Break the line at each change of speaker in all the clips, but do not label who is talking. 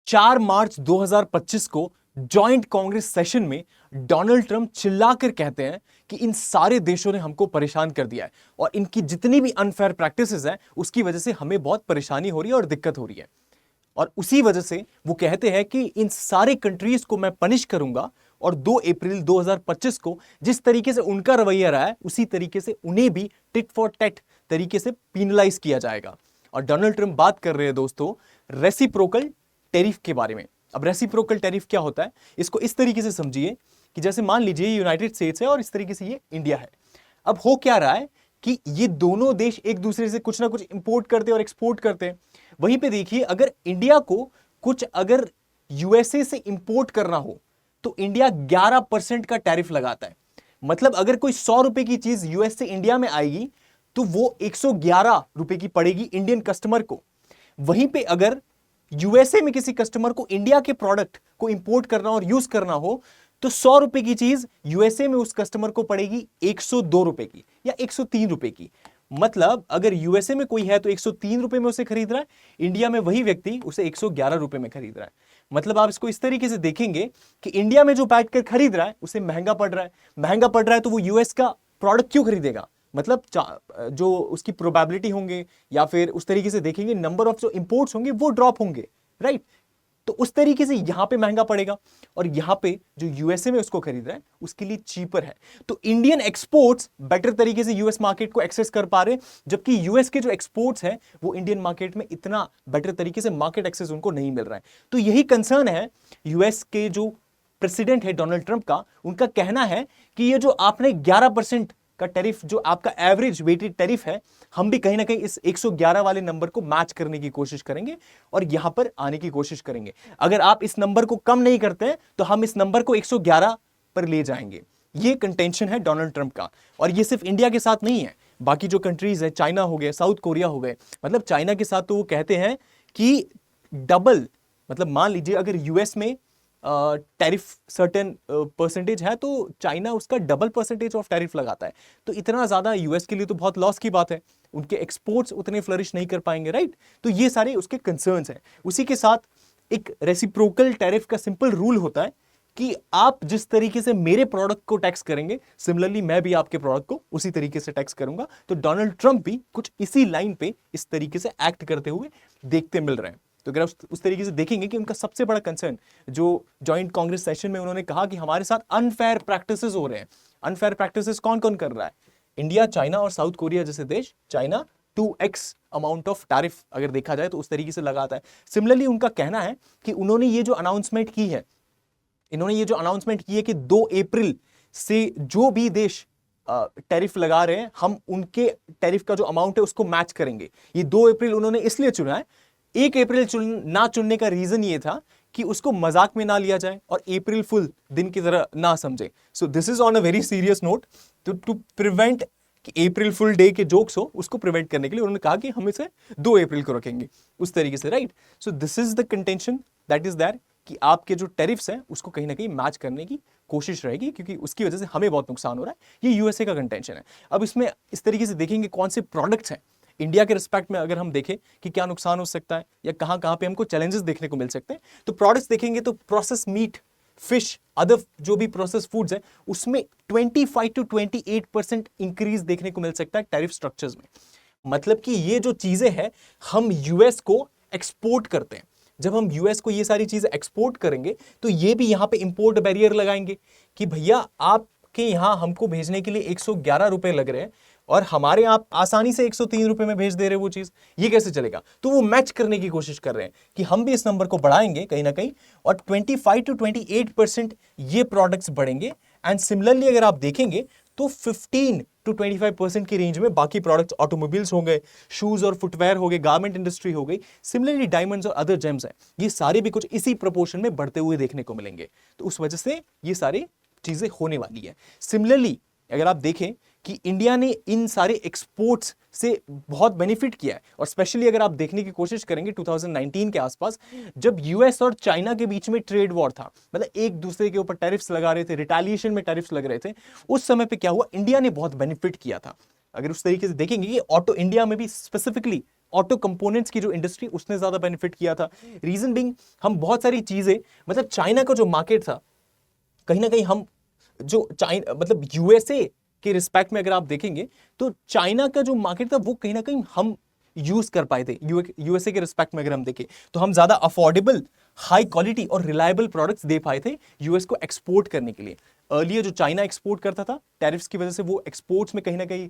4 मार्च 2025 को joint Congress session में Donald Trump चिल्लाकर कहते हैं कि इन सारे देशों ने हमको परेशान कर दिया है और इनकी जितनी भी अनफेयर प्रैक्टिसेस हैं उसकी वजह से हमें बहुत परेशानी हो रही है और दिक्कत हो रही है। और उसी वजह से वो कहते हैं कि इन सारे कंट्रीज को मैं पनिश करूंगा और 2 अप्रैल 2025 को जिस तरीके से उनका रवैया रहा है उसी तरीके से उन्हें भी टिट फॉर टैट तरीके से पीनलाइज किया जाएगा। और डोनाल्ड ट्रंप बात कर रहे हैं दोस्तों रेसिप्रोकल टैरिफ के बारे में। अब रेसिप्रोकल टैरिफ क्या होता है, इसको इस तरीके से समझिए कि जैसे मान लीजिए यूनाइटेड स्टेट्स है और इस तरीके से ये इंडिया है। अब हो क्या रहा है कि ये दोनों देश एक दूसरे से कुछ ना कुछ इंपोर्ट करते हैं और एक्सपोर्ट करते हैं। वहीं पे देखिए अगर इंडिया को कुछ अगर यूएसए से इंपोर्ट करना हो तो इंडिया 11% का टैरिफ लगाता है। मतलब अगर कोई 100 रुपए की चीज यूएस से इंडिया में आएगी तो वो 111 रुपए की पड़ेगी इंडियन कस्टमर को। वहीं पे अगर यूएसए में किसी कस्टमर को इंडिया के प्रोडक्ट को इंपोर्ट करना और यूज करना हो तो 100 रुपए की चीज यूएसए में उस कस्टमर को पड़ेगी 102 रुपए की या 103 रुपए की। मतलब अगर यूएसए में कोई है तो 103 रुपए में उसे खरीद रहा है, इंडिया में वही व्यक्ति उसे 111 रुपए में खरीद रहा है। मतलब आप इसको इस तरीके से देखेंगे कि इंडिया में जो बैठकर खरीद रहा है उसे महंगा पड़ रहा है। महंगा पड़ रहा है तो वो यूएस का प्रोडक्ट क्यों खरीदेगा? मतलब जो उसकी प्रोबेबिलिटी होंगे या फिर उस तरीके से देखेंगे नंबर ऑफ जो इंपोर्ट्स होंगे वो ड्रॉप होंगे, राइट? तो उस तरीके से यहां पे महंगा पड़ेगा और यहां पे जो यूएसए में उसको खरीद रहा है उसके लिए चीपर है। तो इंडियन एक्सपोर्ट्स बेटर तरीके से यूएस मार्केट को एक्सेस कर पा रहे हैं, जबकि यूएस के जो एक्सपोर्ट्स हैं वो इंडियन मार्केट में इतना बेटर तरीके से मार्केट एक्सेस उनको नहीं मिल रहा है। तो यही कंसर्न है यूएस के जो प्रेसिडेंट है डोनाल्ड ट्रंप का। उनका कहना है कि ये जो आपने 11% का टैरिफ जो आपका एवरेज वेटेड टैरिफ है, हम भी कहीं ना कहीं इस 111 वाले नंबर को मैच करने की कोशिश करेंगे और यहां पर आने की कोशिश करेंगे। अगर आप इस नंबर को कम नहीं करते हैं तो हम इस नंबर को 111 पर ले जाएंगे। ये कंटेंशन है डोनाल्ड ट्रंप का। और ये सिर्फ इंडिया के साथ नहीं है, बाकी जो कंट्रीज है, चाइना हो गए, साउथ कोरिया हो गए। मतलब चाइना के साथ तो वो कहते हैं कि डबल, मतलब मान लीजिए अगर यूएस में टैरिफ सर्टेन परसेंटेज है तो चाइना उसका डबल परसेंटेज ऑफ टैरिफ लगाता है। तो इतना ज्यादा यूएस के लिए तो बहुत लॉस की बात है, उनके एक्सपोर्ट्स उतने फ्लरिश नहीं कर पाएंगे, राइट? तो ये सारे उसके कंसर्न्स हैं। उसी के साथ एक रेसिप्रोकल टैरिफ का सिंपल रूल होता है कि आप जिस तरीके से मेरे प्रोडक्ट को टैक्स करेंगे सिमिलरली मैं भी आपके प्रोडक्ट को उसी तरीके से टैक्स करूंगा। तो डोनाल्ड ट्रंप भी कुछ इसी लाइन पे इस तरीके से एक्ट करते हुए देखते मिल रहे हैं। तो अगर उस तरीके से देखेंगे कि उनका सबसे बड़ा कंसर्न जो जॉइंट कांग्रेस सेशन में उन्होंने कहा कि हमारे साथ अनफेयर प्रैक्टिसेस हो रहे हैं। अनफेयर प्रैक्टिसेस कौन कौन कर रहा है? इंडिया, चाइना और साउथ कोरिया जैसे देश। China 2x amount of tariff अगर देखा जाए तो उस तरीके से लगाता है। सिमिलरली उनका कहना है कि उन्होंने ये जो अनाउंसमेंट की है, कि 2 अप्रैल से जो भी देश टैरिफ लगा रहे हैं हम उनके टैरिफ का जो अमाउंट है उसको मैच करेंगे। ये 2 अप्रैल उन्होंने इसलिए चुना है, 1 अप्रैल ना चुनने का रीजन ये था कि उसको मजाक में ना लिया जाए और अप्रैल फुल दिन की तरह ना समझे। So this is on a very serious note to prevent कि अप्रैल फुल डे के जोक्स हो, उसको प्रिवेंट करने के लिए उन्होंने कहा कि हम इसे 2 अप्रैल को रखेंगे उस तरीके से, right? So this is the contention that is there कि आपके जो टैरिफ्स हैं उसको कहीं ना कहीं मैच करने की कोशिश रहेगी, क्योंकि उसकी वजह से हमें बहुत नुकसान हो रहा है। ये यूएसए का कंटेंशन है। अब इसमें इस तरीके से देखेंगे कौन से प्रोडक्ट्स हैं इंडिया के रिस्पेक्ट में, अगर हम देखें कि क्या नुकसान हो सकता है या कहां कहां पे हमको चैलेंजेस देखने को मिल सकते हैं। तो प्रोडक्ट्स देखेंगे तो प्रोसेस मीट, फिश, अदर जो भी प्रोसेस फूड्स हैं उसमें 25 to 28% इंक्रीज देखने को मिल सकता है टैरिफ स्ट्रक्चर्स में। मतलब कि ये जो चीजें हैं हम यूएस को एक्सपोर्ट करते हैं। जब हम यूएस को ये सारी चीजें एक्सपोर्ट करेंगे तो ये भी यहां पे इंपोर्ट बैरियर लगाएंगे कि भैया आपके यहां हमको भेजने के लिए 111 रुपए लग रहे हैं और हमारे आप आसानी से 103 रुपए में भेज दे रहे हैं वो चीज, ये कैसे चलेगा? तो वो मैच करने की कोशिश कर रहे हैं कि हम भी इस नंबर को बढ़ाएंगे कहीं ना कहीं और 25 to 28% ये प्रोडक्ट्स बढ़ेंगे। एंड सिमिलरली अगर आप देखेंगे तो 15 to 25% की रेंज में बाकी प्रोडक्ट्स, ऑटोमोबाइल्स हो गए, शूज और फुटवेयर हो गए, गारमेंट इंडस्ट्री हो गई, सिमिलरली डायमंड्स और अदर जेम्स हैं, ये सारे भी कुछ इसी प्रोपोर्शन में बढ़ते हुए देखने को मिलेंगे। तो उस वजह से ये सारी चीजें होने वाली है। सिमिलरली अगर आप देखें कि इंडिया ने इन सारे एक्सपोर्ट्स से बहुत बेनिफिट किया है और स्पेशली अगर आप देखने की कोशिश करेंगे 2019 के आसपास जब यूएस और चाइना के बीच में ट्रेड वॉर था, मतलब एक दूसरे के ऊपर टैरिफ्स लगा रहे थे, रिटेलिएशन में टैरिफ्स लग रहे थे, उस समय पे क्या हुआ, इंडिया ने बहुत बेनिफिट किया था। अगर उस तरीके से देखेंगे कि ऑटो इंडिया में भी स्पेसिफिकली ऑटो कंपोनेंट्स की जो इंडस्ट्री उसने ज्यादा बेनिफिट किया था। रीजन बिंग हम बहुत सारी चीजें, मतलब चाइना का जो मार्केट था कहीं ना कहीं हम जो चाइना मतलब यूएसए के रिस्पेक्ट में अगर आप देखेंगे तो चाइना का जो मार्केट था वो कहीं ना कहीं हम यूज कर पाए थे। यूएसए के रिस्पेक्ट में अगर हम देखें तो हम ज्यादा अफोर्डेबल, हाई क्वालिटी और रिलायबल प्रोडक्ट्स दे पाए थे यूएस को एक्सपोर्ट करने के लिए। अर्लियर जो चाइना एक्सपोर्ट करता था टैरिफ्स की वजह से वो एक्सपोर्ट्स में कहीं ना कहीं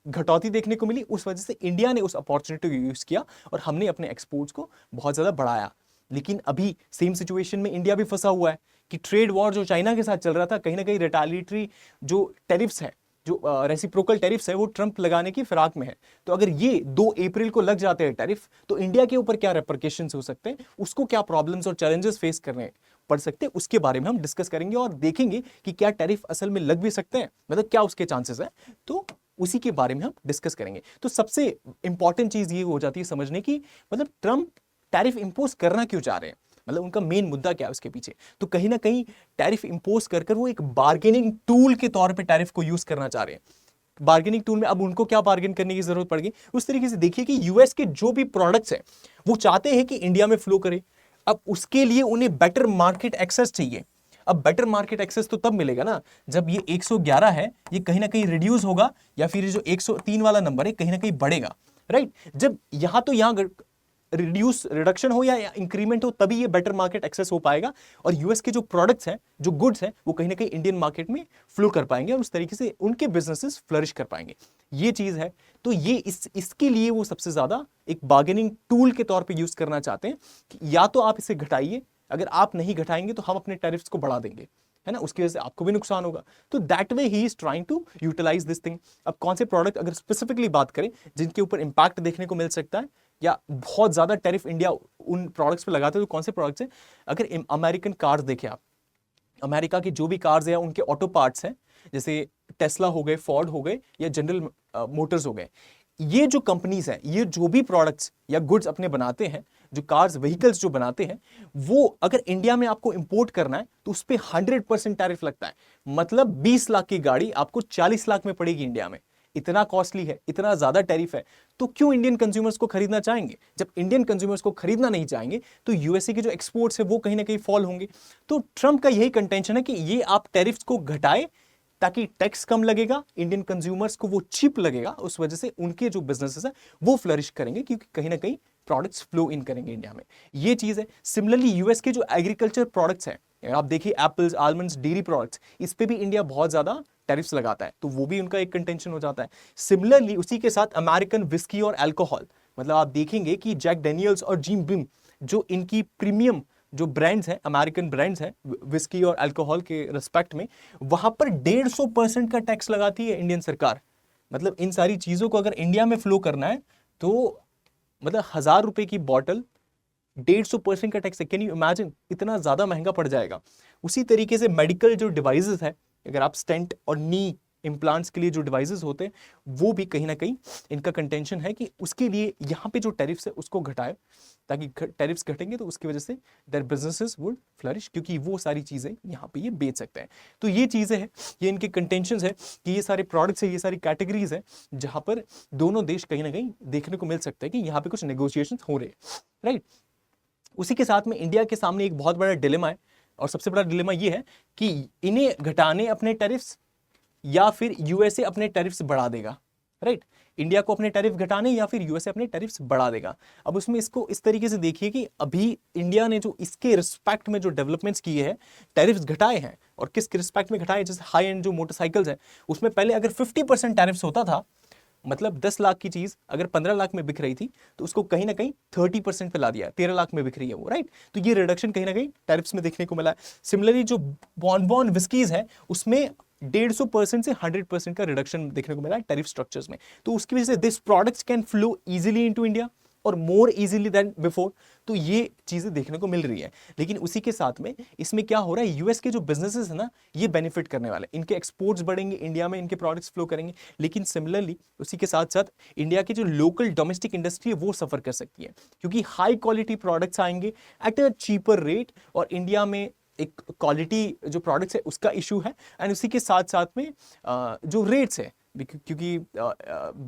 घटौती देखने को मिली। उस वजह से इंडिया ने उस अपॉर्चुनिटी को यूज किया और हमने अपने एक्सपोर्ट्स को बहुत ज्यादा बढ़ाया। लेकिन अभी सेम सिचुएशन में इंडिया भी फंसा हुआ है कि ट्रेड वॉर जो चाइना के साथ चल रहा था, कहीं ना कहीं रिटालिएटरी जो टैरिफ्स है, जो रेसिप्रोकल टैरिफ्स है, वो ट्रंप लगाने की फिराक में है। तो अगर ये 2 अप्रैल को लग जाते हैं टैरिफ, तो इंडिया के ऊपर क्या रेपरकेशंस हो सकते हैं, उसको क्या प्रॉब्लम्स और चैलेंजेस फेस करने पड़ सकते हैं, उसके बारे में हम डिस्कस करेंगे और देखेंगे कि क्या टैरिफ असल में लग भी सकते हैं, मतलब क्या उसके चांसेस है, तो उसी के बारे में हम डिस्कस करेंगे। तो सबसे इंपॉर्टेंट चीज ये हो जाती है समझने की, मतलब ट्रंप टैरिफ इंपोज करना क्यों चाह रहे हैं, मतलब उनका मेन मुद्दा क्या है उसके पीछे। तो कहीं ना कहीं टैरिफ इंपोज कर वो एक बार्गेनिंग टूल के तौर पे टैरिफ को यूज करना चाह रहे हैं। बार्गेनिंग टूल में अब उनको क्या बार्गेन करने की जरूरत पड़ेगी, उस तरीके से देखिए कि यूएस के जो भी प्रोडक्ट्स हैं वो चाहते हैं कि इंडिया में फ्लो करे। अब उसके लिए उन्हें बेटर मार्केट एक्सेस चाहिए। अब बेटर मार्केट एक्सेस तो तब मिलेगा ना जब ये 111 है ये कहीं ना कहीं रिड्यूस होगा, या फिर जो 103 वाला नंबर है कहीं ना कहीं बढ़ेगा, राइट। जब यहां तो यहां रिडक्शन हो या इंक्रीमेंट हो तभी ये बेटर मार्केट एक्सेस हो पाएगा और यूएस के जो प्रोडक्ट्स हैं, जो गुड्स हैं, वो कहीं ना कहीं इंडियन मार्केट में फ्लो कर पाएंगे और उस तरीके से उनके बिजनेसेस फ्लरिश कर पाएंगे। ये चीज है। तो ये इसके लिए वो सबसे ज्यादा एक बार्गेनिंग टूल के तौर पे यूज करना चाहते हैं कि या तो आप इसे घटाइए, अगर आप नहीं घटाएंगे तो हम अपने टैरिफ्स को बढ़ा देंगे, है ना, उसकी वजह से आपको भी नुकसान होगा। तो that way he is trying to utilise this thing. अब कौन से प्रोडक्ट अगर स्पेसिफिकली बात करें जिनके ऊपर इंपैक्ट देखने को मिल सकता है या बहुत ज्यादा टैरिफ इंडिया उन प्रोडक्ट्स पे लगाते हैं, तो कौन से प्रोडक्ट्स हैं। अगर अमेरिकन कार्स देखें आप, अमेरिका की जो भी कार्स हैं उनके ऑटो पार्ट्स हैं, जैसे टेस्ला हो गए, फोर्ड हो गए या जनरल मोटर्स हो गए, ये जो कंपनीज हैं, ये जो भी प्रोडक्ट्स या गुड्स अपने बनाते हैं, जो कार्स व्हीकल्स जो बनाते हैं, वो अगर इंडिया में आपको इंपोर्ट करना है तो उस पर 100% टैरिफ लगता है। मतलब 20 लाख की गाड़ी आपको 40 लाख में पड़ेगी इंडिया में। इतना कॉस्टली है, इतना ज्यादा टैरिफ है। तो क्यों इंडियन कंज्यूमर्स को खरीदना चाहेंगे। जब इंडियन कंज्यूमर्स को खरीदना नहीं चाहेंगे तो यूएसए के जो एक्सपोर्ट्स है वो कहीं ना कहीं फॉल होंगे। तो ट्रंप का यही कंटेंशन है कि ये आप टैरिफ्स को घटाए ताकि टैक्स कम लगेगा, इंडियन कंज्यूमर्स को वो चीप लगेगा, उस वजह से उनके जो बिजनेसेस है वो फ्लरिश करेंगे क्योंकि कहीं ना कहीं प्रोडक्ट्स फ्लो इन करेंगे इंडिया में। ये चीज है। सिमिलरली यूएस के जो एग्रीकल्चर प्रोडक्ट्स हैं, आप देखिए एप्पल्स, आलमंड्स, डेयरी प्रोडक्ट्स, इस पे भी इंडिया बहुत ज्यादा टैरिफ्स लगाता है, तो वो भी उनका एक कंटेंशन हो जाता है। सिमिलरली उसी के साथ अमेरिकन विस्की और अल्कोहल, मतलब आप देखेंगे कि जैक डेनियल्स और जिम बिम जो इनकी प्रीमियम जो ब्रांड्स हैं, अमेरिकन ब्रांड्स हैं विस्की और अल्कोहल के रिस्पेक्ट में, वहां पर 150% का टैक्स लगाती है इंडियन सरकार। मतलब इन सारी चीजों को अगर इंडिया में फ्लो करना है तो मतलब 1000 रुपए की बॉटल 150% का टैक्स है। कैन यू इमेजिन, इतना ज्यादा महंगा पड़ जाएगा। उसी तरीके से मेडिकल जो डिवाइसेस है, अगर आप स्टेंट और नी इम्प्लांट्स के लिए जो डिवाइसेस होते हैं वो भी कहीं ना कहीं इनका कंटेंशन है कि उसके लिए यहाँ पे जो टैरिफ्स है उसको घटाए, ताकि टैरिफ्स घटेंगे तो उसकी वजह से देयर बिजनेसेस वुड फ्लरिश, क्योंकि वो सारी चीजें यहाँ पे ये बेच सकते हैं। तो ये चीजें हैं, ये इनके कंटेंशंस है कि ये सारे प्रोडक्ट्स है, ये सारी कैटेगरीज है जहां पर दोनों देश कहीं ना कहीं देखने को मिल सकता है कि यहाँ पे कुछ नेगोशिएशन हो रहे हैं, राइट। उसी के साथ में इंडिया के सामने एक बहुत बड़ा डिलेमा है और सबसे बड़ा डिलेमा ये है कि इन्हें घटाने अपने टैरिफ्स या फिर यूएसए अपने टैरिफ्स बढ़ा देगा, राइट। इंडिया को अपने टैरिफ घटाने या फिर यूएसए अपने टैरिफ्स बढ़ा देगा। अब उसमें इसको इस तरीके से देखिए कि अभी इंडिया ने जो इसके रिस्पेक्ट में जो डेवलपमेंट्स किए हैं, टैरिफ्स घटाए हैं, और किसके रिस्पेक्ट में घटाए, जैसे हाई एंड जो मोटरसाइकिल्स हैं उसमें पहले अगर 50% टैरिफ्स होता था, मतलब 10 लाख की चीज अगर 15 लाख में बिक रही थी तो उसको कहीं ना कहीं 30% पे ला दिया, 13 लाख में बिक रही है वो, राइट। तो ये रिडक्शन कहीं ना कहीं टैरिफ्स में देखने को मिला है। सिमिलरली जो बॉन विस्कीज है उसमें 150% से 100% का रिडक्शन देखने को मिला है टैरिफ स्ट्रक्चर्स में। तो उसकी वजह से this products can flow easily into India और मोर इजीली देन बिफोर। तो ये चीजें देखने को मिल रही है। लेकिन उसी के साथ में इसमें क्या हो रहा है, यूएस के जो बिजनेसेस है ना ये बेनिफिट करने वाले, इनके एक्सपोर्ट्स बढ़ेंगे, इंडिया में इनके प्रोडक्ट्स फ्लो करेंगे। लेकिन सिमिलरली उसी के साथ साथ इंडिया की जो लोकल डोमेस्टिक इंडस्ट्री है वो सफर कर सकती है, क्योंकि हाई क्वालिटी प्रोडक्ट्स आएंगे एट अ चीपर रेट, और इंडिया में एक क्वालिटी जो प्रोडक्ट्स है उसका इशू है, एंड उसी के साथ साथ में जो रेट्स है क्योंकि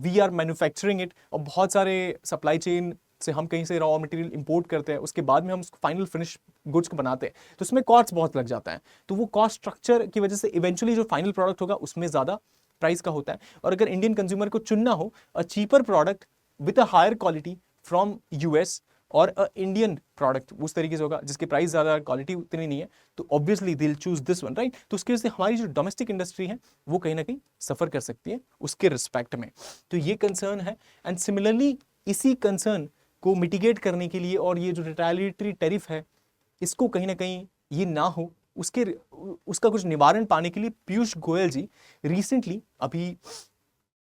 वी आर मैन्युफैक्चरिंग इट, और बहुत सारे सप्लाई चेन से हम कहीं से रॉ मटेरियल इंपोर्ट करते हैं, उसके बाद में हम उसको फाइनल फिनिश गुड्स को बनाते हैं, तो उसमें कॉस्ट बहुत लग जाता है। तो वो कॉस्ट स्ट्रक्चर की वजह से इवेंचुअली जो फाइनल प्रोडक्ट होगा उसमें ज़्यादा प्राइस का होता है। और अगर इंडियन कंज्यूमर को चुनना हो a cheaper product with a higher quality from US और अ इंडियन प्रोडक्ट उस तरीके से होगा जिसकी प्राइस ज़्यादा, क्वालिटी उतनी नहीं है, तो ऑब्वियसली दिल चूज दिस वन, राइट। तो उसकी वजह से हमारी जो डोमेस्टिक इंडस्ट्री है वो कहीं ना कहीं सफ़र कर सकती है उसके रिस्पेक्ट में। तो ये कंसर्न है। एंड सिमिलरली इसी कंसर्न को मिटिगेट करने के लिए, और ये जो रिटेलिएटरी टैरिफ है इसको कहीं ना कहीं ये ना हो, उसका कुछ निवारण पाने के लिए पीयूष गोयल जी रिसेंटली अभी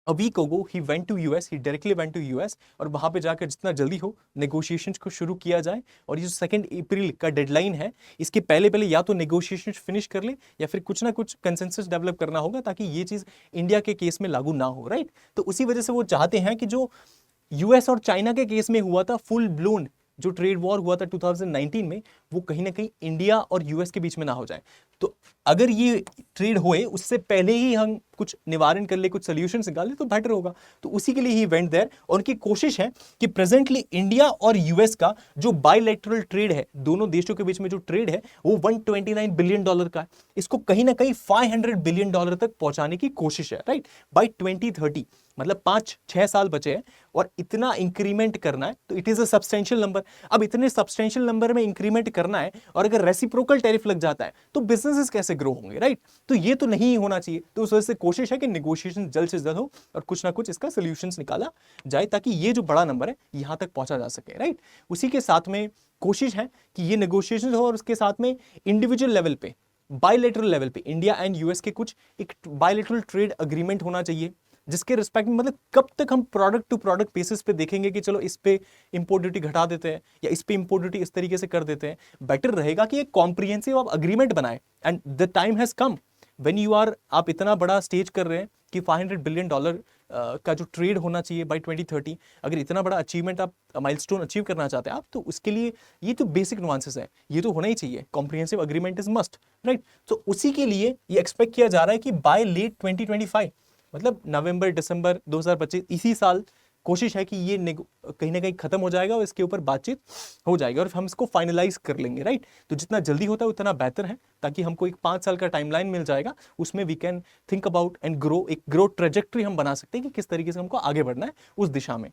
a week ago he went to US, he directly went to US, और वहां पे जाकर जितना जल्दी हो नेगोशिएशंस को शुरू किया जाए। और ये जो 2 अप्रैल का डेडलाइन है इसके पहले पहले या तो नेगोशिएशंस फिनिश कर ले या फिर कुछ ना कुछ कंसेंसस डेवलप करना होगा ताकि ये चीज इंडिया के केस में लागू ना हो, राइट। तो उसी वजह से वो चाहते हैं कि जो यूएस और चाइना के केस में हुआ था फुल ब्लोन जो ट्रेड वॉर हुआ था 2019 में, वो कहीं ना कहीं इंडिया और यूएस के बीच में ना हो जाए। तो अगर ये ट्रेड होए उससे पहले ही हम कुछ निवारण कर ले, कुछ सोल्यूशन निकाले तो बेटर होगा। तो उसी के लिए ही वेंट देयर, और उनकी कोशिश है कि प्रेजेंटली इंडिया और यूएस का जो बायलैटरल ट्रेड है, दोनों देशों के बीच में जो ट्रेड है वो $129 बिलियन का है। इसको कहीं ना कहीं $500 बिलियन तक पहुंचाने की कोशिश है, राइट, बाय 2030। मतलब 5-6 साल बचे हैं और इतना इंक्रीमेंट करना है, तो it is a substantial number. अब इतने सब्सटेंशियल नंबर में इंक्रीमेंट करना है और अगर रेसिप्रोकल टैरिफ लग जाता है तो बिजनेसेस कैसे ग्रो होंगे, राइट। तो ये तो नहीं होना चाहिए। तो उस वजह से कोशिश है कि नेगोशिएशन जल्द से जल्द हो और कुछ ना कुछ इसका सोल्यूशंस निकाला जाए ताकि ये जो बड़ा नंबर है यहां तक पहुंचा जा सके, राइट। उसी के साथ में कोशिश है कि ये नेगोशिएशन हो और उसके साथ में इंडिविजुअल लेवल पे, बायलैटरल लेवल पे इंडिया एंड यूएस के कुछ एक बायलैटरल ट्रेड अग्रीमेंट होना चाहिए जिसके रिस्पेक्ट में, मतलब कब तक हम प्रोडक्ट टू प्रोडक्ट बेसिस पे देखेंगे कि चलो इस पे इंपोर्ट ड्यूटी घटा देते हैं या इस पे इंपोर्ट ड्यूटी इस तरीके से कर देते हैं। बेटर रहेगा कि एक कॉम्प्रिहेंसिव आप अग्रीमेंट बनाए। And the time has come when you are, आप इतना बड़ा स्टेज कर रहे हैं कि $500 बिलियन का जो ट्रेड होना चाहिए बाय 2030, अगर इतना बड़ा अचीवमेंट आप माइलस्टोन अचीव करना चाहते हैं आप, तो उसके लिए ये तो बेसिक नुआंसेस है, ये तो होना ही चाहिए। Comprehensive agreement is must, right. तो उसी के लिए ये एक्सपेक्ट किया जा रहा है कि बाय लेट 2025, मतलब नवंबर दिसंबर 2025, इसी साल कोशिश है कि ये कहीं ना कहीं खत्म हो जाएगा और इसके ऊपर बातचीत हो जाएगी और हम इसको फाइनलाइज कर लेंगे, राइट। तो जितना जल्दी होता है उतना बेहतर है ताकि हमको एक 5 साल का टाइमलाइन मिल जाएगा, उसमें we can think about and grow, एक ग्रो ट्रेजेक्ट्री हम बना सकते हैं कि किस तरीके से हमको आगे बढ़ना है उस दिशा में।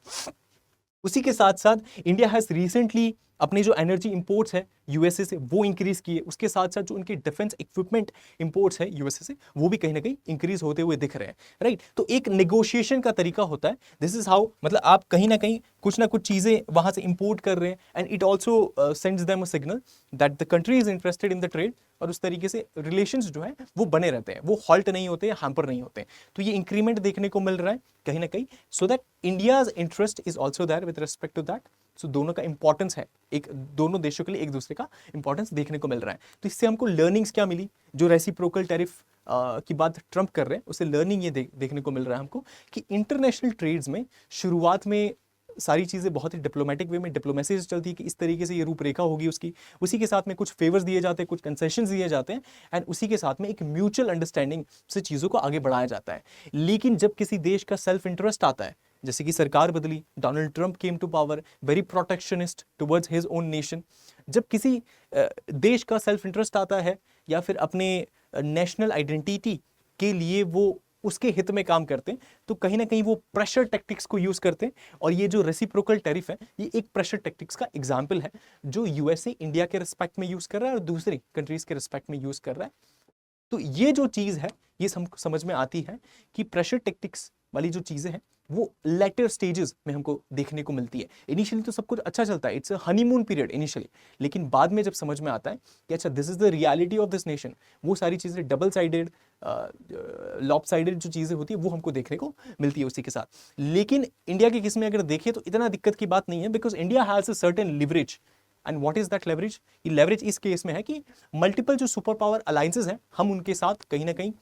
उसी के साथ साथ इंडिया हैज रिसेंटली अपनी जो एनर्जी इंपोर्ट्स है यूएसए से वो इंक्रीज किए, उसके साथ साथ जो उनके डिफेंस इक्विपमेंट इंपोर्ट्स है यूएसए से वो भी कहीं ना कहीं इंक्रीज होते हुए दिख रहे हैं, राइट। तो एक नेगोशिएशन का तरीका होता है, दिस इज हाउ, मतलब आप कहीं ना कहीं कुछ ना कुछ चीजें वहां से इंपोर्ट कर रहे हैं and it also sends them a signal that the country is interested in the trade, और उस तरीके से रिलेशंस जो है वो बने रहते हैं, वो हॉल्ट नहीं होते, हैम्पर नहीं होते। तो ये इंक्रीमेंट देखने को मिल रहा है कहीं ना कहीं, so that India's interest is also there with respect to that. So दोनों का इंपॉर्टेंस है, एक दोनों देशों के लिए एक दूसरे का इंपॉर्टेंस देखने को मिल रहा है। तो इससे हमको लर्निंग्स क्या मिली, जो रेसिप्रोकल टैरिफ की बात ट्रंप कर रहे हैं उससे लर्निंग ये देखने को मिल रहा है हमको कि इंटरनेशनल ट्रेड्स में शुरुआत में सारी चीज़ें बहुत ही डिप्लोमेटिक वे में डिप्लोमेसी से चलती है कि इस तरीके से ये रूपरेखा होगी उसकी, उसी के साथ में कुछ फेवर्स दिए जाते हैं, कुछ कंसेशंस दिए जाते हैं एंड उसी के साथ में एक म्यूचुअल अंडरस्टैंडिंग से चीज़ों को आगे बढ़ाया जाता है। लेकिन जब किसी देश का सेल्फ इंटरेस्ट आता है, जैसे कि सरकार बदली, Donald Trump came to power, very protectionist towards his own nation, जब किसी देश का सेल्फ इंटरेस्ट आता है या फिर अपने नेशनल आइडेंटिटी के लिए वो उसके हित में काम करते हैं, तो कहीं ना कहीं वो प्रेशर टैक्टिक्स को यूज करते हैं। और ये जो रेसिप्रोकल टैरिफ है ये एक प्रेशर टैक्टिक्स का एग्जाम्पल है जो यूएसए इंडिया के रिस्पेक्ट में यूज कर रहा है और दूसरी कंट्रीज के रिस्पेक्ट में यूज कर रहा है। तो ये जो चीज है ये समझ में आती है कि प्रेशर टैक्टिक्स वाली जो चीजें हैं वो लेटर स्टेजेस में हमको देखने को मिलती है। इनिशियली तो सब कुछ अच्छा चलता है, it's a honeymoon period initially, लेकिन बाद में जब समझ में आता है कि अच्छा this is the reality of this nation, वो सारी चीजें डबल साइडेड लॉपसाइडेड जो चीजें होती है वो हमको देखने को मिलती है उसी के साथ। लेकिन इंडिया के केस में अगर देखें तो इतना दिक्कत की बात नहीं है, because India has a certain leverage. And what is that leverage? ये लेवरेज इस केस में है कि मल्टीपल जो सुपर पावर अलायंसेस हैं हम उनके साथ कहीं ना कहीं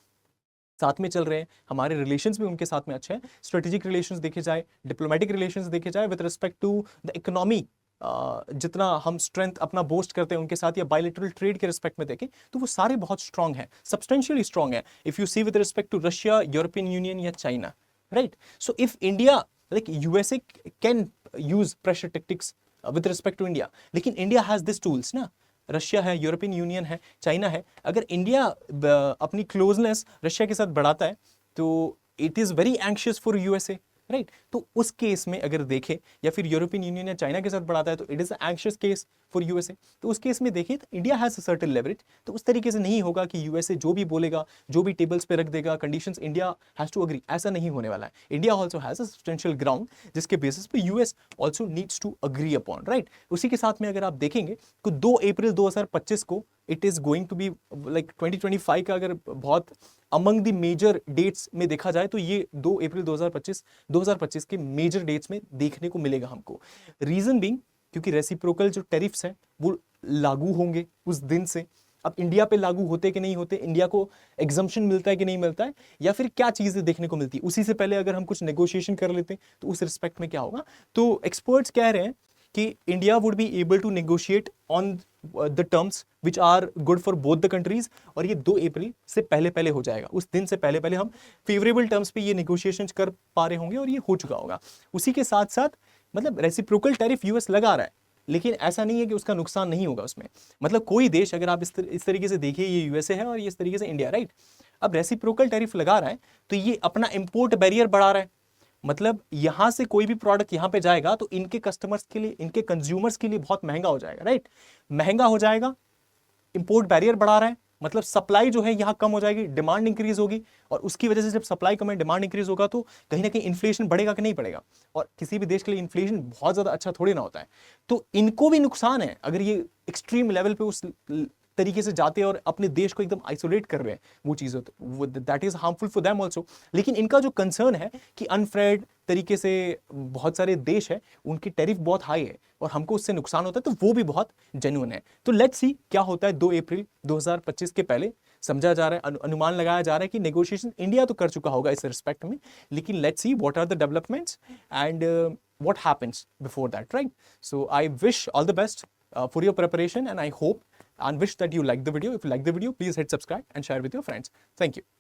साथ में चल रहे हैं, हमारे रिलेशंस भी उनके साथ में अच्छे हैं, स्ट्रेटेजिक रिलेशंस देखे जाए, डिप्लोमेटिक रिलेशंस देखे जाए with respect to the economy जितना हम स्ट्रेंथ अपना बोस्ट करते हैं उनके साथ, या बायलैटरल ट्रेड के रिस्पेक्ट में देखें तो वो सारे बहुत स्ट्रांग हैं, सब्सटेंशियली स्ट्रांग है। If you see with respect to Russia, European Union या China, right? So if India, like USA can use pressure tactics with respect to India, लेकिन इंडिया हैज दिस टूल्स ना, Russia है, European Union है, China है। अगर India अपनी closeness Russia के साथ बढ़ाता है तो it is very anxious for USA, right? तो उस केस में अगर देखें, या फिर यूरोपियन यूनियन या चाइना के साथ बढ़ाता है तो it is anxious case for USA. तो उस केस में देखिए तो India has a certain leverage. तो उस तरीके से नहीं होगा कि यूएसए जो भी बोलेगा, जो भी टेबल्स पे रख देगा conditions, India has to agree, ऐसा नहीं होने वाला है। India also has a substantial ground जिसके बेसिस पे US also needs to agree upon, right? उसी के साथ में अगर आप देखेंगे तो 2 अप्रैल 2025 को it is going to be like 2025 का अगर बहुत अमंग द मेजर डेट्स में देखा जाए तो ये 2 अप्रैल 2025 के मेजर डेट्स में देखने को मिलेगा हमको। रीजन बीइंग क्योंकि रेसिप्रोकल जो टैरिफ्स हैं वो लागू होंगे उस दिन से। अब इंडिया पे लागू होते कि नहीं होते, इंडिया को एग्जम्पशन मिलता है कि नहीं मिलता है, या फिर क्या चीजें देखने को मिलती है, उसी से पहले अगर हम कुछ नेगोशिएशन कर लेते हैं तो उस रिस्पेक्ट में क्या होगा। तो एक्सपर्ट्स कह रहे हैं कि India would be able to negotiate on the terms which are good for both the countries, और ये 2 अप्रैल से पहले पहले हो जाएगा। उस दिन से पहले पहले हम फेवरेबल टर्म्स पे ये नेगोशिएशंस कर पा रहे होंगे और ये हो चुका होगा। उसी के साथ साथ मतलब रेसिप्रोकल टैरिफ यूएस लगा रहा है, लेकिन ऐसा नहीं है कि उसका नुकसान नहीं होगा उसमें। मतलब कोई देश, अगर आप इस तरीके से देखिए, ये यूएसए है और ये इस तरीके से इंडिया, राइट? अब रेसिप्रोकल टैरिफ लगा रहा है तो ये अपना इंपोर्ट बैरियर बढ़ा रहा है। मतलब यहां से कोई भी प्रोडक्ट यहां पे जाएगा तो इनके कस्टमर्स के लिए, इनके कंज्यूमर्स के लिए बहुत महंगा हो जाएगा, राइट? महंगा हो जाएगा, इंपोर्ट बैरियर बढ़ा रहा है, मतलब सप्लाई जो है यहां कम हो जाएगी, डिमांड इंक्रीज होगी, और उसकी वजह से जब सप्लाई कम है, डिमांड इंक्रीज होगा तो कहीं ना कहीं इन्फ्लेशन बढ़ेगा कि नहीं बढ़ेगा। और किसी भी देश के लिए इन्फ्लेशन बहुत ज्यादा अच्छा थोड़ी ना होता है। तो इनको भी नुकसान है अगर ये एक्सट्रीम लेवल पे उस तरीके से जाते हैं और अपने देश को एकदम आइसोलेट कर रहे हैं, वो चीज़ that is harmful for them also. लेकिन इनका जो कंसर्न है कि अनफेयर तरीके से बहुत सारे देश है उनकी टैरिफ बहुत हाई है और हमको उससे नुकसान होता है, तो वो भी बहुत जेन्युइन है। तो लेट्स सी क्या होता है 2 अप्रैल 2025 के पहले। समझा जा रहा है, अनुमान लगाया जा रहा है कि नेगोशिएशन इंडिया तो कर चुका होगा इस रिस्पेक्ट में, लेकिन let's see what are the developments and what happens before that, right? So I wish all the best for your preparation, and I hope and wish that you like the video. If you like the video, please hit subscribe and share with your friends. Thank you.